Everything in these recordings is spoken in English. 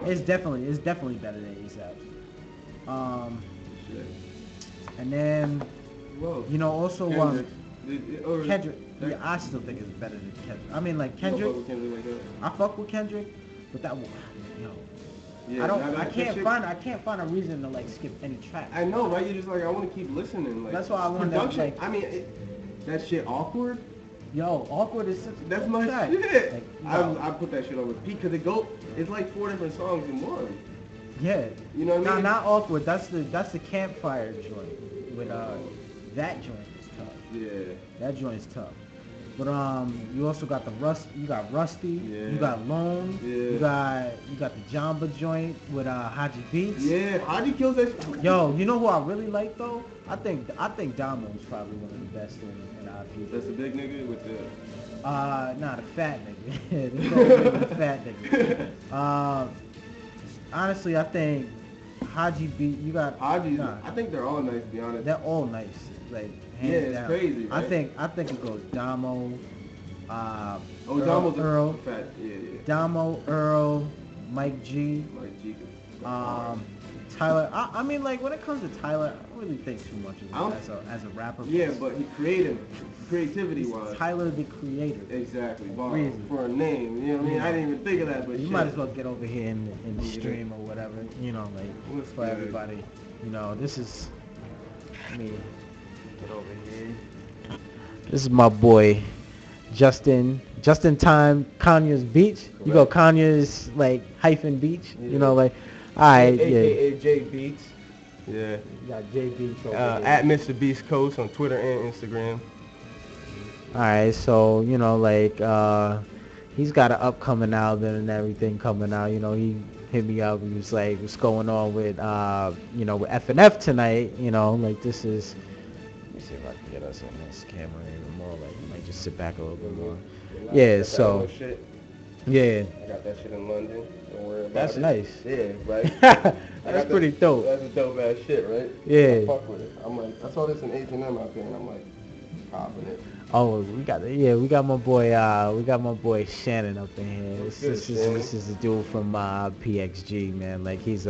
It's definitely better than ASAP. Shit. And then Whoa. Also Kendrick. Kendrick. Yeah, I still think it's better than Kendrick. I mean, like Kendrick. You don't fuck with Kendrick like that? I fuck with Kendrick, but that one, Yeah, I can't find a reason to like skip any track. I know, right? You're just like, I want to keep listening. Like, that's why I want production. Like, I mean, that shit awkward. Yo, awkward is such a That's my track. shit. Like, I put that shit on repeat because it's like 4 different songs in one. Yeah. You know what I mean? Not awkward. That's the campfire joint. With that joint is tough. Yeah. That joint is tough. But you also got you got Rusty, yeah. You got Lone, yeah. you got the Jamba joint with Haji Beats. Yeah, Haji kills that. Yo, you know who I really like though? I think Damo is probably one of the best in our people. That's the big nigga with the the fat nigga. The fat nigga. Honestly, I think Haji Beat, you got Haji. I think they're all nice, to be honest. They're all nice. Like, it's down. Crazy. Right? I think it goes Damo, Damo's Earl, fat. Yeah. Damo, Earl, Mike G. Tyler. I mean, like when it comes to Tyler, I don't really think too much of him as a rapper. Yeah, but he creativity wise. Tyler the Creator. Exactly. For a name, you know what I mean? I didn't even think of that, but you might as well get over here and stream or whatever. Like for everybody. This is me. Get over here. This is my boy, Justin Time, Kanye's Beach. Correct. You go Kanye's like hyphen Beach. Yeah. Like, alright, AKA J Beats. Yeah. You got J Beats over at Mr. Beast Coast on Twitter and Instagram. Alright, so he's got an upcoming album and everything coming out. He hit me up. He was like, "What's going on with with FNF tonight?" Like this is. Let me see if I can get us on this camera even more. Like, I might just sit back a little bit more. Yeah. So. Yeah. I got that shit in London. Don't worry about it. That's nice. Yeah, right. That's pretty dope. That's a dope ass shit, right? Yeah. I fuck with it. I'm like, I saw this in H&M out there, and I'm like, popping it. Oh, we got my boy Shannon up in here. This is a dude from PXG, man. Like he's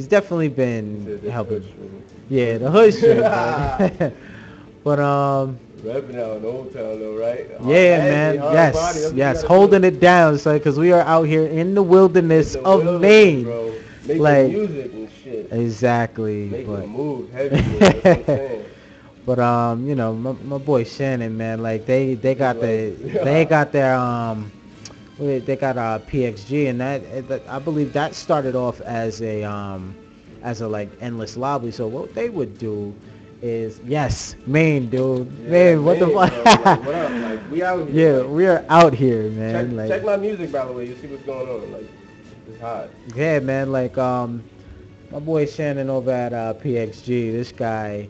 definitely been helping. The hood shit. But Repping out in Old Town though, right? Man. Yes, holding it down, son, because we are out here in the wilderness of Maine, bro. Making music and shit. Exactly. Making moves, heavy moves. That's what I'm saying. But my boy Shannon, man, like they got their PXG, and that I believe that started off as a like endless lobby. So what they would do is Maine, dude, man, what the fuck? Like, what up? Like we out here. Yeah, we are out here, man. Check my music, by the way. You see what's going on. Like it's hot. Yeah, man. Like my boy Shannon over at PXG. This guy,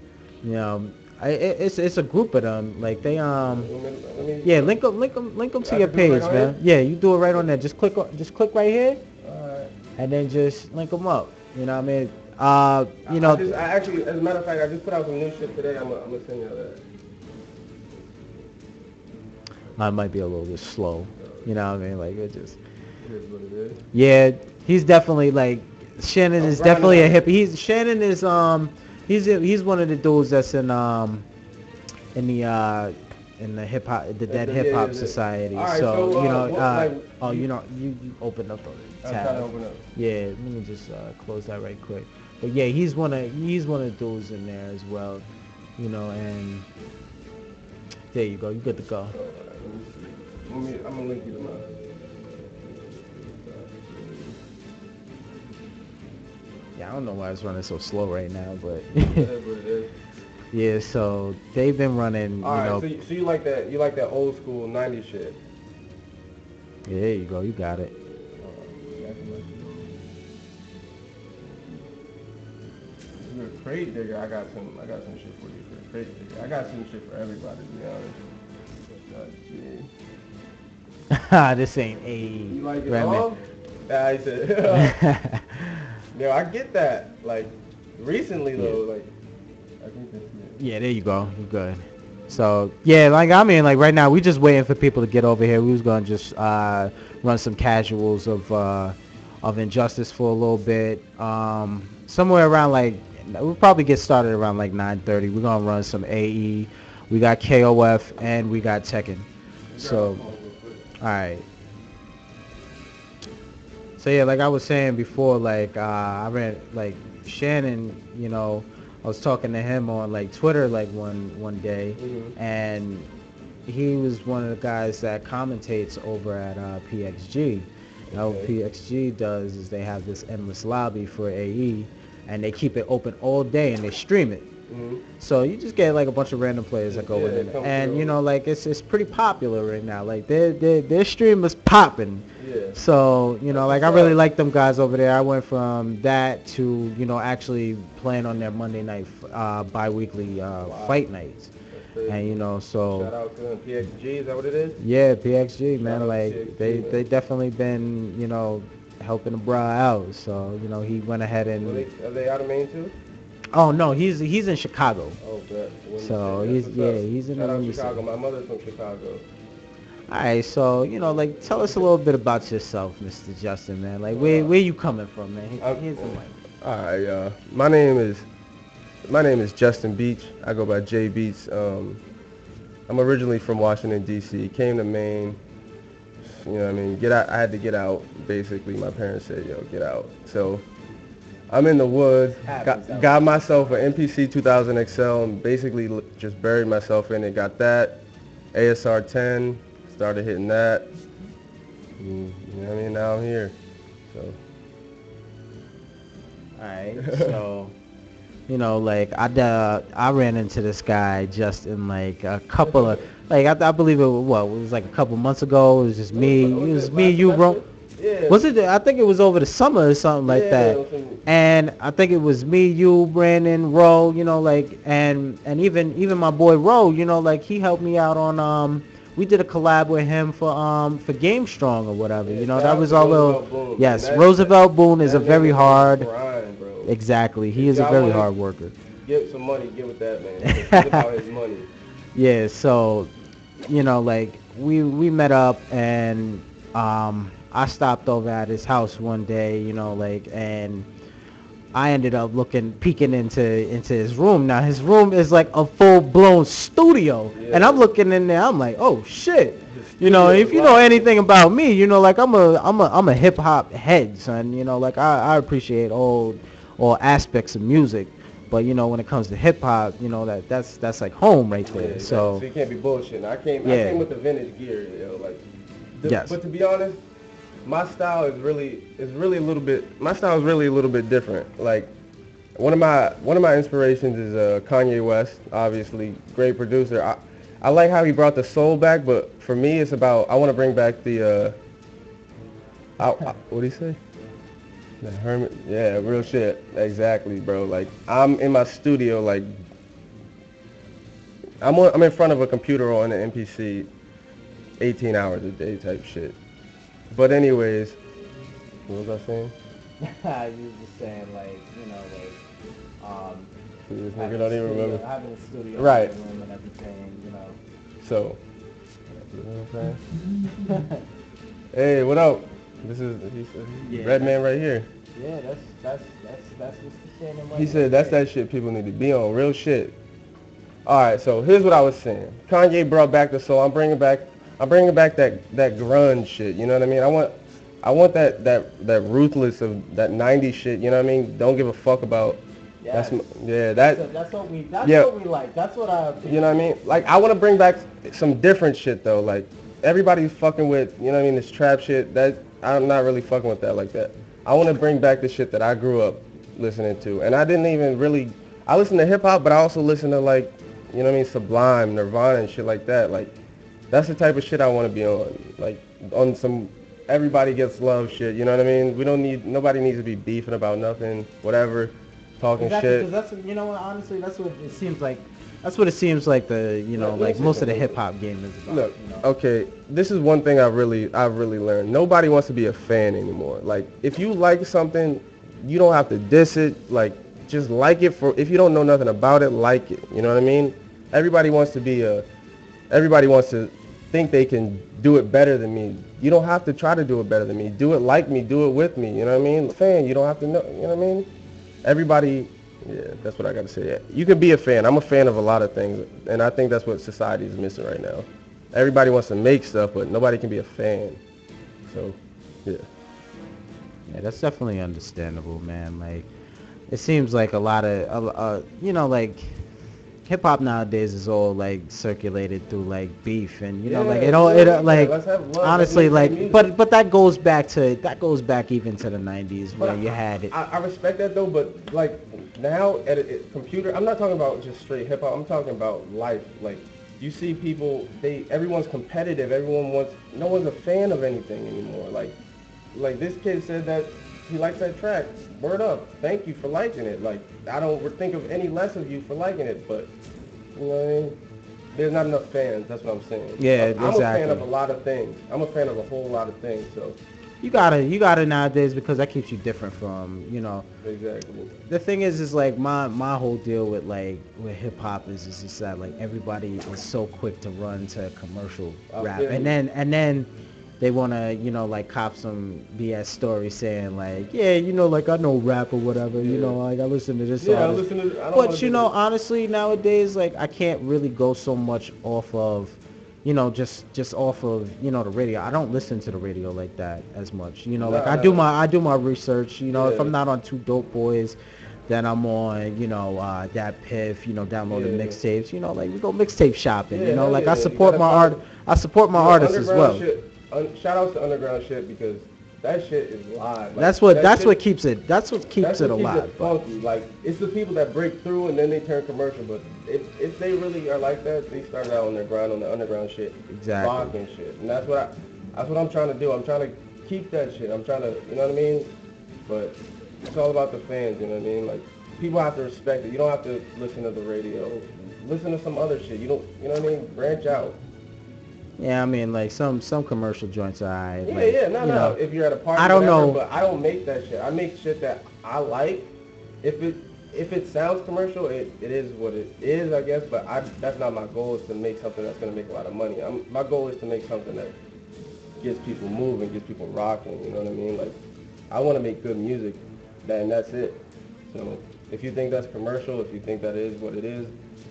it's a group of them. Like they link them to your page, man. Yeah, you do it right on there. Just click right here, and then just link them up. You know what I mean? I actually, as a matter of fact, I just put out some new shit today. I'm gonna send you that. I might be a little bit slow. You know what I mean? Like it just. It is what it is. Yeah, he's definitely like Shannon is definitely a hippie. Shannon is he's one of the dudes that's in the hip hop, the Dead Hip Hop Society. Right, so you opened up a tab. I'm trying to open up. Yeah, let me just close that right quick. But yeah, he's one of the dudes in there as well. And there you go. You good to go. I'm gonna link you to mine. Yeah, I don't know why it's running so slow right now, but That's what it is. Yeah, so they've been running. So you like that? You like that old school '90s shit? Yeah, there you go. You got it. You're a crate digger. I got some shit for you. For a crate digger, I got some shit for everybody. To be honest. This ain't a. You like it all? I said. Yo, I get that. Like recently though, like I think that's it. Yeah, there you go. You're good. So yeah, like I mean, like right now we just waiting for people to get over here. We was gonna just run some casuals of of Injustice for a little bit. Somewhere around like we'll probably get started around like 9:30. We're gonna run some AE. We got KOF and we got Tekken. So, all right. So yeah, like I was saying before, like I ran like Shannon. I was talking to him on like Twitter like one day, and he was one of the guys that commentates over at PXG. Now what PXG does is they have this endless lobby for AE, and they keep it open all day and they stream it. So you just get like a bunch of random players that go in, and like it's pretty popular right now. Like their stream is popping. So like I really like them guys over there. I went from that to actually playing on their Monday night bi-weekly fight nights. And so shout out to them. PXG, is that what it is? Yeah, PXG, man. Like they definitely been helping the bro out. So he went ahead and are they out of Maine too? Oh no, he's in Chicago. Oh, good. So he's in Chicago. My mother's from Chicago. All right, so like tell us a little bit about yourself, Mr. Justin, man. Like where you coming from, man? Here's the mic. All right, my name is Justin Beach. I go by J Beats. I'm originally from Washington D.C. Came to Maine. You know what I mean? Get out. I had to get out. Basically, my parents said, "Yo, get out." So I'm in the woods. Got myself an MPC 2000 XL and basically just buried myself in it. Got that ASR 10. Started hitting that. You know what I mean? Now I'm here. So. All right. So. Like I ran into this guy just in like a couple of I believe it was like a couple months ago. It was just me. It was me, you, bro. Yeah. Was it? I think it was over the summer or something like that. And I think it was me, you, Brandon, Ro. And even my boy Ro. Like he helped me out on We did a collab with him for Game Strong or whatever. That was all little. Yes, Roosevelt Boone is a very hard. Grind, bro. Exactly, he is a very hard worker. Get some money, get with that man. It's about his money. Yeah, so like we met up and I stopped over at his house one day, and I ended up peeking into his room. Now his room is like a full-blown studio, and I'm looking in there. I'm like, oh shit, if you know anything about me, like I'm a hip hop head, son. Like I appreciate all aspects of music, but when it comes to hip hop, that's like home right there. Yeah, so you can't be bullshitting. I came with the vintage gear, yes. But to be honest, my style is really a little bit different. Like one of my inspirations is Kanye West, obviously great producer. I like how he brought the soul back, but for me it's about I want to bring back the what do you say? The hermit, yeah, real shit, exactly, bro. Like I'm in my studio, like I'm in front of a computer on an MPC, 18 hours a day type shit. But anyways, what was I saying? You was just saying this nigga don't even remember. Having a studio right. room and everything, So, you know what I'm saying? Hey, what up? This is Red Man right here. Yeah, that's Mr. Shannon. He said that's that shit people need to be on, real shit. All right, so here's what I was saying. Kanye brought back the soul. I'm bringing back that grunge shit. You know what I mean? I want that ruthless of that 90s shit. You know what I mean? Don't give a fuck about. Yes. That's what we like. That's what I. You know what I mean? Like I want to bring back some different shit though. Like everybody's fucking with. You know what I mean? This trap shit. That I'm not really fucking with that like that. I want to bring back the shit that I grew up listening to, and I didn't even really. I listen to hip hop, but I also listen to like, you know what I mean, Sublime, Nirvana, and shit like that. Like, that's the type of shit I want to be on. Like, on some everybody gets love shit. You know what I mean? Nobody needs to be beefing about nothing, whatever, talking shit. Because that's, honestly, that's what it seems like. That's what it seems like like most of the hip hop game is about. Look, okay, this is one thing I've really learned. Nobody wants to be a fan anymore. Like, if you like something, you don't have to diss it. Like, just like it if you don't know nothing about it, like it. You know what I mean? Everybody wants to think they can do it better than me. You don't have to try to do it better than me. Do it like me. Do it with me. You know what I mean? Fan, you don't have to know. You know what I mean? Everybody, yeah, that's what I got to say. Yeah. You can be a fan. I'm a fan of a lot of things, and I think that's what society is missing right now. Everybody wants to make stuff, but nobody can be a fan. So, yeah. Yeah, that's definitely understandable, man. Like, it seems like a lot of, like hip hop nowadays is all like circulated through like beef, and like it all like Let's have love. honestly Let's make like, music. but that goes back even to the 90s where you had it. I respect that though, but like now at a computer, I'm not talking about just straight hip hop. I'm talking about life. Like you see people, everyone's competitive. No one's a fan of anything anymore. Like this kid said that he likes that track. Word up. Thank you for liking it. Like I don't think of any less of you for liking it, but you know what I mean? There's not enough fans. That's what I'm saying. Yeah, I'm exactly. a fan of a lot of things. I'm a fan of a whole lot of things. So You gotta nowadays, because that keeps you different from, exactly. the thing is like my whole deal with hip hop is just that like everybody is so quick to run to commercial rap, feel you. and then they wanna like cop some BS story saying like, yeah, like I know rap or whatever, Yeah. like I listen to this Yeah, I artist. listen to. I don't But wanna do that. honestly nowadays, like I can't really go so much off of just off of the radio. I don't listen to the radio like that as much. Like Nah, I nah, do nah. my Research. If Yeah. I'm not on Two Dope Boys, then I'm on that Piff. Downloading Yeah. mixtapes. Like we go mixtape shopping. Yeah, hell Like yeah. I You support gotta my find- art. I support my artists as underground well. Shit, shout outs to underground shit because that shit is live. Like, That's what that shit- keeps it. That's what keeps it alive. It funky. Like it's the people that break through and then they turn commercial. But if they really are like that, they started out on their grind on the underground shit, Exactly. rock and shit. And that's what I'm trying to do. I'm trying to keep that shit. I'm trying to, you know what I mean? But it's all about the fans. You know what I mean? Like people have to respect it. You don't have to listen to the radio. Listen to some other shit. You know what I mean? Branch out. Yeah, I mean like some commercial joints are alright. Yeah, like, no. If you're at a party, I don't whatever, know. But I don't make that shit. I make shit that I like. If it sounds commercial, it is what it is, I guess. But that's not my goal. Is to make something that's gonna make a lot of money. My goal is to make something that gets people moving, gets people rocking. You know what I mean? Like I want to make good music, and that's it. So if you think that's commercial, if you think that is what it is,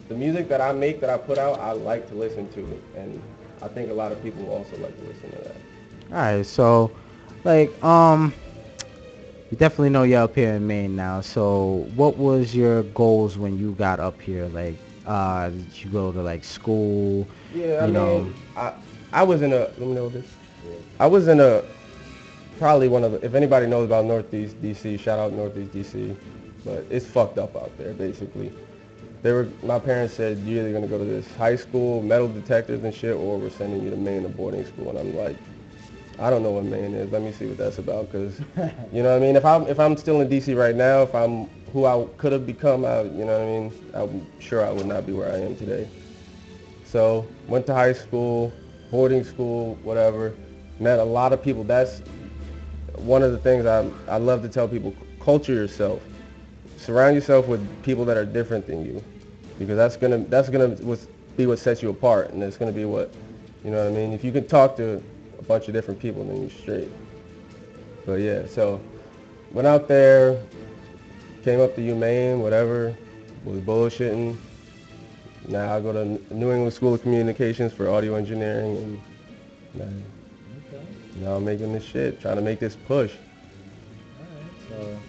the music that I make, that I put out, I like to listen to it, and I think a lot of people also like to listen to that. All right, so like you definitely know you're up here in Maine now. So what was your goals when you got up here? Like did you go to like school? Yeah, I you know? mean, I was in a, let me know this. I was in a, probably one of the, if anybody knows about Northeast DC, shout out Northeast DC, but it's fucked up out there, basically. My parents said, you're either going to go to this high school, metal detectors and shit, or we're sending you to Maine to boarding school. And I'm like, I don't know what Maine is. Let me see what that's about, because, you know what I mean? If I'm still in DC right now, if I'm who I could have become, you know what I mean? I'm sure I would not be where I am today. So went to high school, boarding school, whatever. Met a lot of people. That's one of the things I love to tell people. Culture yourself. Surround yourself with people that are different than you, because that's gonna be what sets you apart, and it's gonna be what, you know what I mean? If you can talk to a bunch of different people, then you're straight. But yeah, so went out there, came up to UMaine, whatever, was bullshitting. Now I go to New England School of Communications for audio engineering, and now I'm making this shit, trying to make this push. Alright,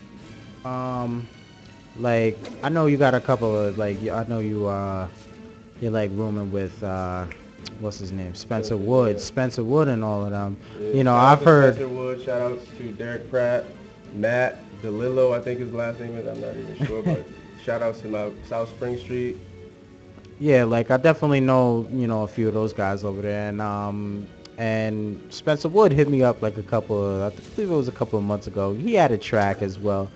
so like I know you got a couple of like I know you're like rooming with what's his name, Spencer Wood, and all of them. Yeah, I've heard. Spencer Wood, shout outs to Derek Pratt, Matt DeLillo, I think his last name is. I'm not even sure, but shout outs to my South Spring Street. Yeah, like I definitely know a few of those guys over there, and Spencer Wood hit me up like I believe it was a couple of months ago. He had a track as well,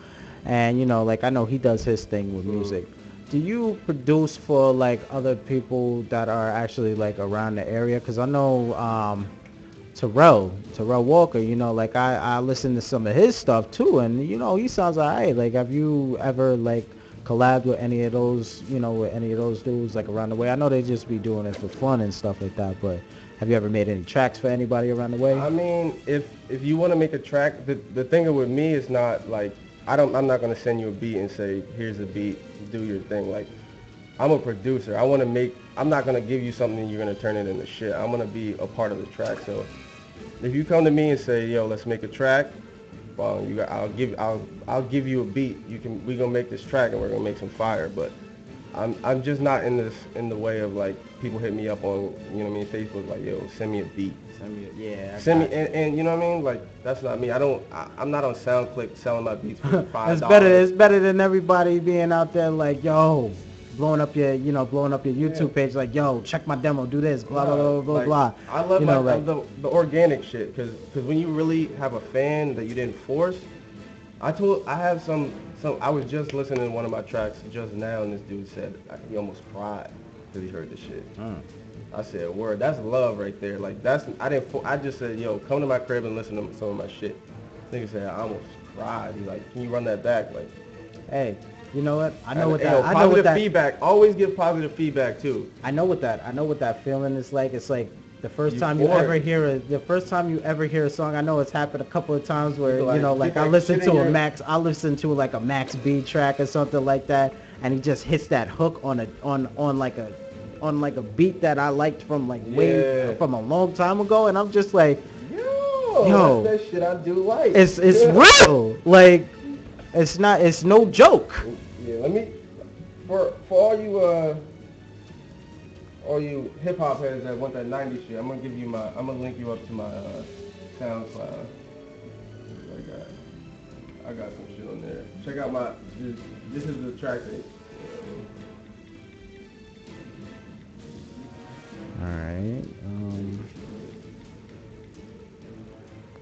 and like I know he does his thing with music. Do you produce for like other people that are actually like around the area? Because I know Terrell Walker, like I listen to some of his stuff too, and he sounds alright. Like have you ever like collabed with any of those dudes like around the way? I know they just be doing it for fun and stuff like that, but Have you ever made any tracks for anybody around the way? I mean, if you want to make a track, the thing with me is not like I'm not gonna send you a beat and say here's a beat, do your thing. Like I'm a producer. I want to make. I'm not gonna give you something and you're gonna turn it into shit. I'm gonna be a part of the track. So if you come to me and say, yo, let's make a track, well, I'll give you a beat. We gonna make this track and we're gonna make some fire. But I'm just not in the way of like people hit me up on, you know what I mean, Facebook, like, yo, send me a beat. Send me and you know what I mean, like that's not me. I'm not on SoundClick selling my beats for $5. It's better than everybody being out there like, yo, blowing up your YouTube page, like, yo, check my demo, do this, blah blah blah blah like, blah. I love the organic shit, cause when you really have a fan that you didn't force. I was just listening to one of my tracks just now, and this dude said he almost cried because he heard the shit. I said, word, that's love right there. Like I just said, yo, come to my crib and listen to some of my shit. Nigga said, I almost cried. He's like, can you run that back? Like, hey, you know what? I know what feedback. Always give positive feedback too. I know what that feeling is like. It's like the first time you ever hear a song. I know it's happened a couple of times where I listened to like a Max B track or something like that, and he just hits that hook on a beat that I liked from from a long time ago, and I'm just like, yo, that's that shit I do like. It's real. Like, it's no joke. Yeah, let me for all you hip hop heads that want that 90s shit, I'm gonna link you up to my SoundCloud. I got some shit on there. Check out this is the track that. Alright,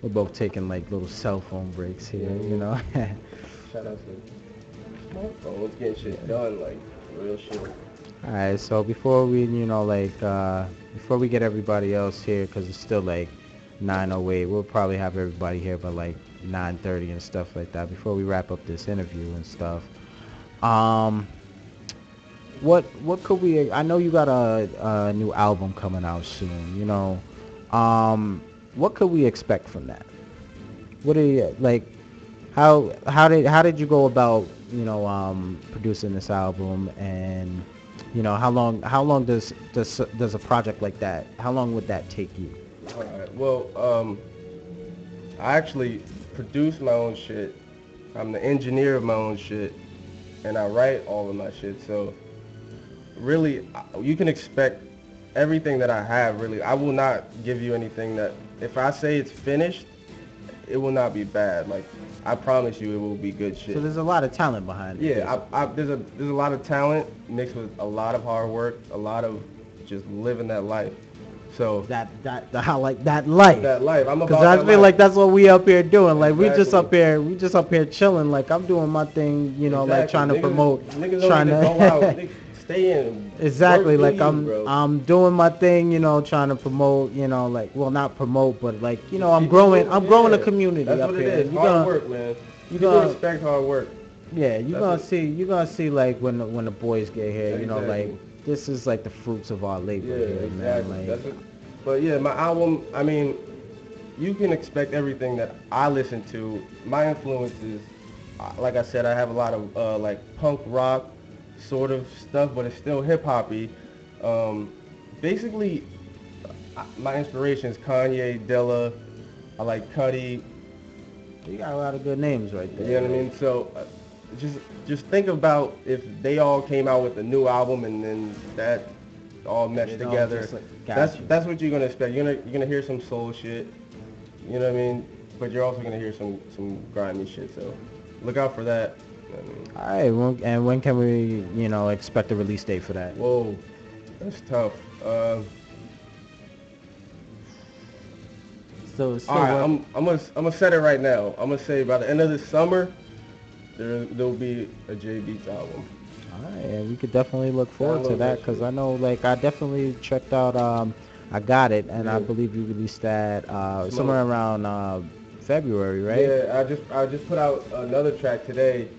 we're both taking like little cell phone breaks here, you know. Shout out to smartphones, getting shit done, like real shit. Alright, so before we, before we get everybody else here, because it's still like 9:08, we'll probably have everybody here by like 9:30 and stuff like that, before we wrap up this interview and stuff. What could we, I know you got a new album coming out soon, you know. What could we expect from that? What are you, like, how did you go about, producing this album, and how long does a project like that, how long would that take you? All right. Well, I actually produce my own shit. I'm the engineer of my own shit, and I write all of my shit. So really, you can expect everything that I have. Really, I will not give you anything that, if I say it's finished, it will not be bad. Like, I promise you, it will be good shit. So there's a lot of talent behind it. Yeah, there's a lot of talent mixed with a lot of hard work, a lot of just living that life. So that life. That life. I'm about Because I feel like that's what we up here doing. Like, Exactly. we just up here chilling. Like, I'm doing my thing, Exactly. like trying to promote, Niggas trying don't to need to go out. Niggas stay in. Exactly. Work, Like, I'm doing my thing, trying to promote, like, well, not promote, but like, I'm growing the community that's up what here. It is. Hard work, man. People expect hard work. Yeah, you're gonna see like when the boys get here, like, this is like the fruits of our labor here, exactly. man. Like, but yeah, my album, I mean, you can expect everything that I listen to. My influences, like I said, I have a lot of like punk rock sort of stuff, but it's still hip hoppy. Basically, my inspiration is Kanye, Dilla. I like Cudi. you got a lot of good names right there. You know what I mean? So just think about if they all came out with a new album and then that all meshed together. That's what you're gonna expect. You're gonna hear some soul shit. You know what I mean? But you're also gonna hear some grimy shit. So look out for that. All right. Well, and when can we, expect a release date for that? Whoa, that's tough. So all right, I'm gonna set it right now. I'm gonna say by the end of this summer, there'll be a J Beats album. All right, and we could definitely look forward to that, because I know, like, I definitely checked out I Got It, and I believe you released that somewhere around February, right? Yeah, I just put out another track today,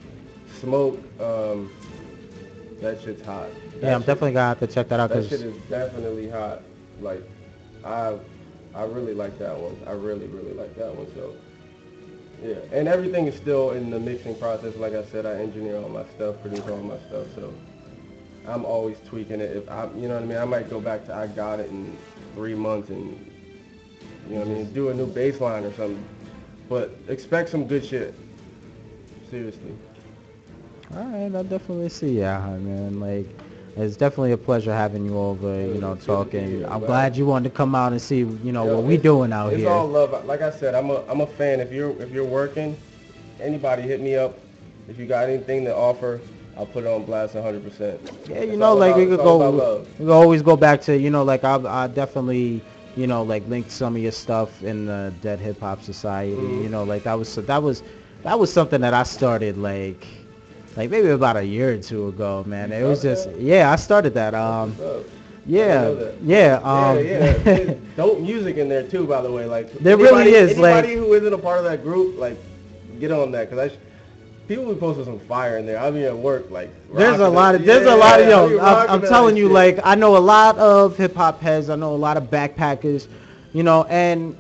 Smoke. That shit's hot. I'm definitely gonna have to check that out. That shit is definitely hot. Like, I I really like that one. I really like that one. So yeah, and everything is still in the mixing process. Like I said, I engineer all my stuff, produce all my stuff. So I'm always tweaking it. If I, you know what I mean, I might go back to I got it in 3 months and you know what I mean, do a new bass line or something. But expect some good shit. Seriously. All right, I definitely see ya, man. Like, it's definitely a pleasure having you over, It's good to be talking. here. I'm glad you wanted to come out and see, Yo, what we doing out it's here. all love. Like I said, I'm a fan. If you're working, anybody hit me up. If you got anything to offer, I'll put it on blast 100%. Yeah, It's all about love. we could always go back to, like I definitely, like linked some of your stuff in the Dead Hip Hop Society. Like that was something that I started like maybe about a year or two ago, man. It was just yeah, I started that. That's what's up. Yeah, Yeah, yeah. There's dope music in there too, by the way. Like There really is, anybody who isn't a part of that group, like get on that because people be posting some fire in there. I mean at work, like there's a lot of I'm telling you, like I know a lot of hip hop heads. I know a lot of backpackers, and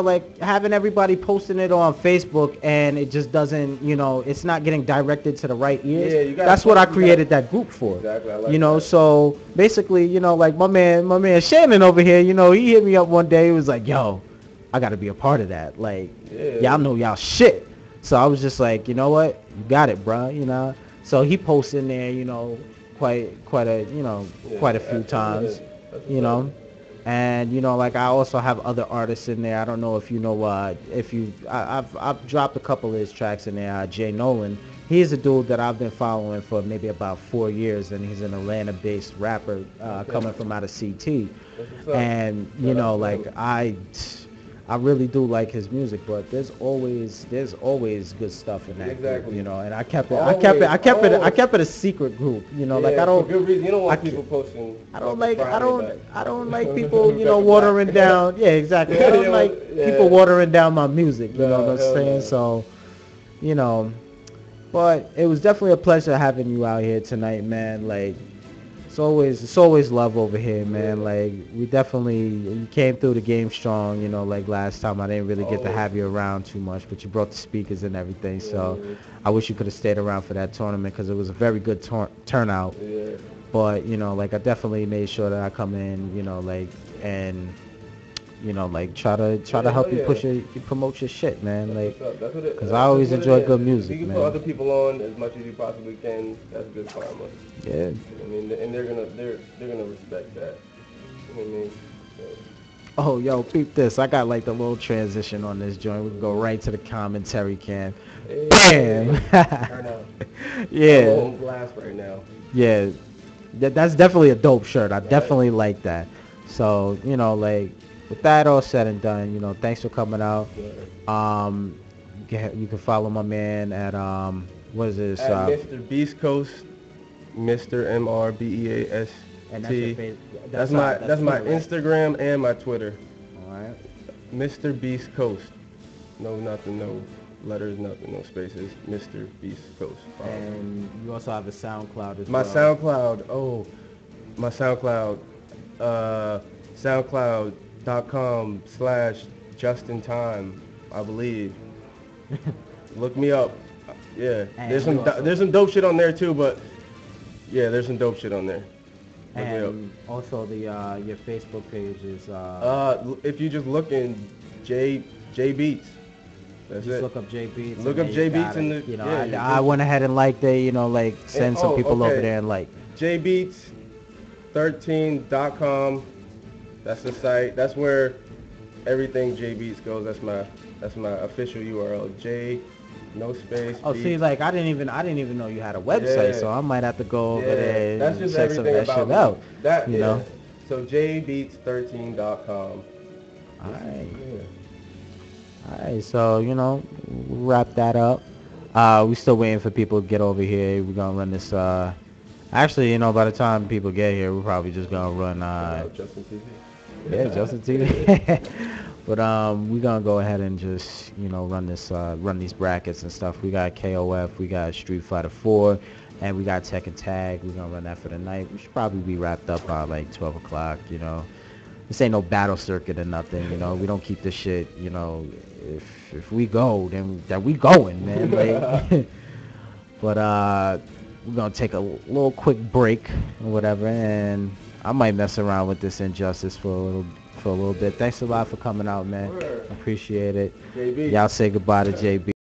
like having everybody posting it on Facebook and it just doesn't, it's not getting directed to the right ears. Yeah, that's what I created that group for. Exactly, I like that. So basically, like my man Shannon over here, he hit me up one day. He was like, "Yo, I got to be a part of that. Like, y'all know y'all shit." So I was just like, you know what, you got it, bro. So he posted in there, quite a few times, and like I also have other artists in there. I don't know if you know I've dropped a couple of his tracks in there. Jay Nolan, he's a dude that I've been following for maybe about 4 years, and he's an Atlanta-based rapper coming from out of CT. And like I really do like his music, but there's always good stuff in that group, and I kept it a secret group, like I don't, for good reason. You don't want people posting. I don't like people, watering down. Yeah, exactly. I don't like people watering down my music. You know what I'm saying? So, but it was definitely a pleasure having you out here tonight, man. Like, it's always love over here, man. Like you came through the game strong. Like last time I didn't really get to have you around too much, but you brought the speakers and everything. So I wish you could have stayed around for that tournament because it was a very good turnout. Yeah. But like I definitely made sure that I come in, like and like try to help you you promote your shit, man. Like, because I always enjoy good music, man. You can put other people on as much as you possibly can. That's good karma. Yeah. I mean, and they're gonna respect that. You know what I mean? So. Oh, yo, peep this. I got like the little transition on this joint. We can go right to the commentary can. Bam. Turn out. Yeah. I'm on glass right now. Yeah. That's definitely a dope shirt. I definitely like that. So, like, with that all said and done, thanks for coming out. You can follow my man at what is this? At Mr. Beast Coast, Mr. MRBEAST. And that's my Instagram and my Twitter. All right. Mr. Beast Coast. No nothing, no letters, nothing, no spaces. Mr. Beast Coast. And you also have a SoundCloud as my well. My SoundCloud. SoundCloud.com/JustinTime, I believe. Look me up. Yeah, there's some dope shit on there too, but yeah, there's some dope shit on there. And also the your Facebook page is if you just look in J Beats. That's just it. look up J Beats. Look up J Beats in the I went ahead and liked it, like send some people over there and like JBeats13.com. That's the site. That's where everything J Beats goes. That's my official URL. J, no space. Oh, Beats. see, like I didn't even know you had a website, so I might have to go over there that's and just check some of that about shit out. That, So JBeats13.com. All right. All right. So we'll wrap that up. We still waiting for people to get over here. We're gonna run this. Actually, by the time people get here, we're probably just gonna run. Justin TV. Yeah, Justin TV. But we're gonna go ahead and just run these brackets and stuff. We got KOF, we got Street Fighter 4, and we got Tekken Tag. We're gonna run that for the night. We should probably be wrapped up by like 12 o'clock. this ain't no battle circuit or nothing. You know, we don't keep this shit. You know, if we go, then we going, man. Like, but we're gonna take a little quick break or whatever, and I might mess around with this Injustice for a little bit. Thanks a lot for coming out, man. Appreciate it. JB. Y'all say goodbye to JB.